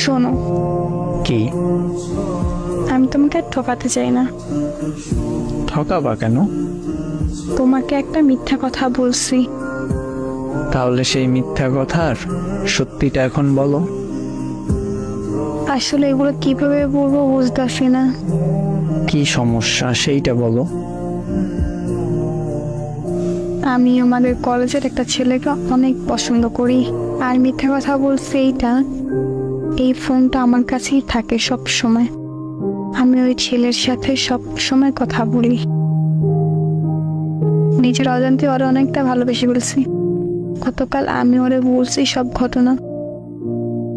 শোনো, কি? আমি তোমাকে আর ঠকাতে চাই না। ঠকাবা কেন? তোমাকে একটা মিথ্যা কথা বলছি। তাহলে সেই মিথ্যা কথার সত্যিটা এখন বলো। আসলে এগুলো কিভাবে বলবো বুঝতেছি না। কি সমস্যা সেইটা বলো। আমি আমাদের কলেজের একটা ছেলেকে অনেক পছন্দ করি। আর মিথ্যা কথা বলছি এইটা, এই ফোনটা আমার কাছেই থাকে সব সময়। আমি ওই ছেলের সাথে সব সময় কথা বলি। নিজের অজান্তে ওরা অনেকটা ভালোবেসে বলছি। গতকাল আমি ওরে বলছি সব ঘটনা।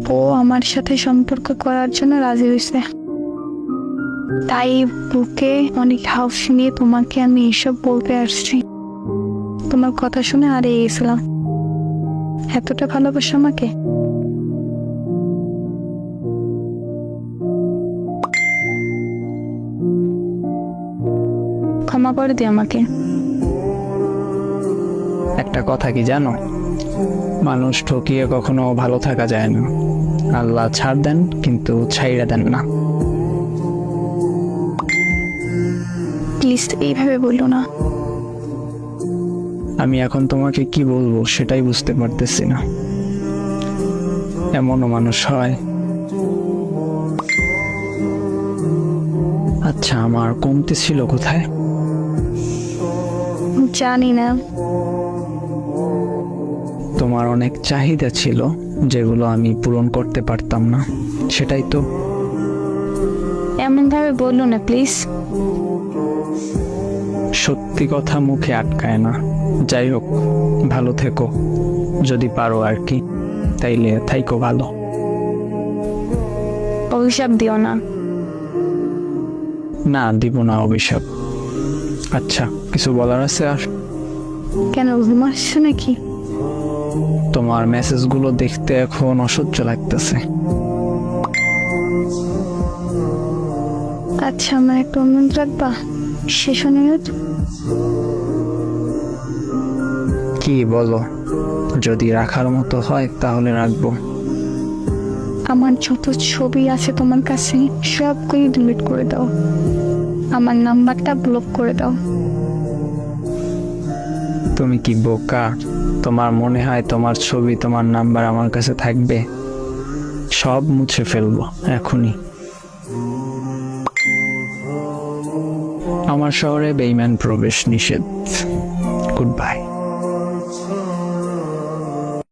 ও আমার সাথে সম্পর্ক করার জন্য রাজি হয়েছে। তাই বুকে অনেক হাউস নিয়ে তোমাকে আমি এসব বলতে আসছি। তোমার কথা শুনে হারিয়ে গেছিলাম। এতটা ভালোবাসো আমাকে। ক্ষমা করে দিও আমাকে। একটা কথা কি জানো, মানুষ ঠকিয়ে কখনো ভালো থাকা যায় না। আল্লাহ ছাড় দেন কিন্তু ছাইড়া দেন না। প্লিজ এইভাবে বললো না। আমি এখন তোমাকে কি বলবো সেটাই বুঝতে পারতেছি না। এমনও মানুষ হয়। আচ্ছা, আমার কমতি ছিল কোথায়? জানি না। তোমার অনেক চাহিদা ছিল যেগুলো আমি পূরণ করতে পারতাম না, সেটাই তো। এমন ভাবে বললো না প্লিজ। সত্যি কথা মুখে আটকায় না। যাই হোক, ভালো থেকো যদি পারো আর কি। তাইলে থাইকো ভালো। অভিশাপ দিও না। না, দিব না অভিশাপ। আচ্ছা, কিছু বলার আছে আর? কেন ঘুম আসছে নাকি? তোমার মেসেজগুলো দেখতে এখন অসহ্য লাগতেছে। আচ্ছা, আমার একটা অনুরোধ রাখবা? শেষ অনুরোধ। কি বলো? যদি রাখার মতো হয় তাহলে রাখবো। আমার যত ছবি আছে তোমার কাছে সবগুলি ডিলিট করে দাও। আমার নাম্বারটা ব্লক করে দাও। তুমি কি বোকা? তোমার মনে হয় তোমার ছবি তোমার নাম্বার আমার কাছে থাকবে? সব মুছে ফেলবো এখনই। আমার শহরে বেঈমান প্রবেশ নিষেধ। Good bye.